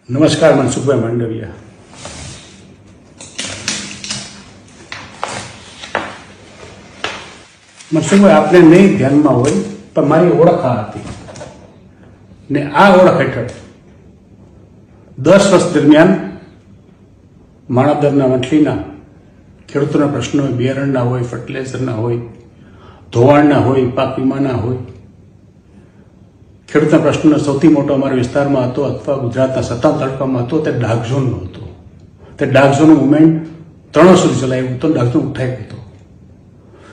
નમસ્કાર, મનસુખભાઈ માંડવિયા. મનસુખભાઈ, આપને નહીં ધ્યાનમાં હોય પણ મારી ઓળખ આ હતી ને આ ઓળખ હેઠળ 10 વર્ષ દરમિયાન માણાવદરના વંથલીના ખેડૂતોના પ્રશ્નો હોય, બિયારણના હોય, ફર્ટિલાઇઝરના હોય, ધોવાણના હોય, પાક વીમાના હોય, ખેડૂતના પ્રશ્નનો સૌથી મોટો અમારા વિસ્તારમાં હતો અથવા ગુજરાતના 57 તાલુકામાં હતો તે ડાર્ક ઝોનનો હતો. તે ડાર્ક ઝોનનું મુવમેન્ટ 3 સુધી ચલાવ્યું હતું. ડાર્ક ઝોન ઉઠાવ્યું હતું.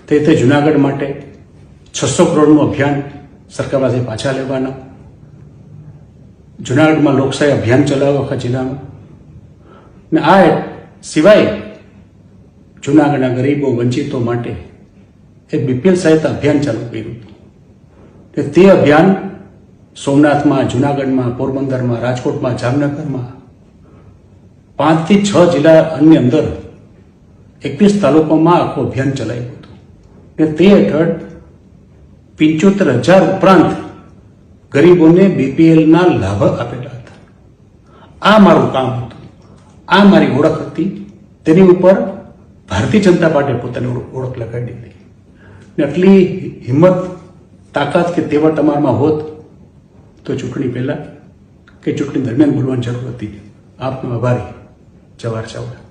તે રીતે જુનાગઢ માટે 600 કરોડનું અભિયાન સરકાર પાસે પાછા લેવાના, જુનાગઢમાં લોકશાહી અભિયાન ચલાવ્યું આખા જિલ્લામાં, ને આ સિવાય જુનાગઢના ગરીબો વંચિતો માટે એક BPL સહાયતા અભિયાન ચાલુ કર્યું હતું. તે અભિયાન સોમનાથમાં, જુનાગઢમાં, પોરબંદરમાં, રાજકોટમાં, જામનગરમાં 5 થી 6 જિલ્લાની અંદર 21 તાલુકામાં આખું અભિયાન ચલાવ્યું હતું. ને તે હેઠળ 75,000 ઉપરાંત ગરીબોને BPLના લાભ આપેલા હતા. આ મારું કામ હતું, આ મારી ઓળખ હતી. તેની ઉપર ભારતીય જનતા પાર્ટીએ પોતાની ઓળખ લગાડી હતી. ને આટલી હિંમત, તાકાત કે તેવડ તમારામાં હોત તો ચૂંટણી પહેલા કે ચૂંટણી દરમિયાન બોલવાની જરૂર હતી. આપનો આભારી. જવાહર ચાવડા.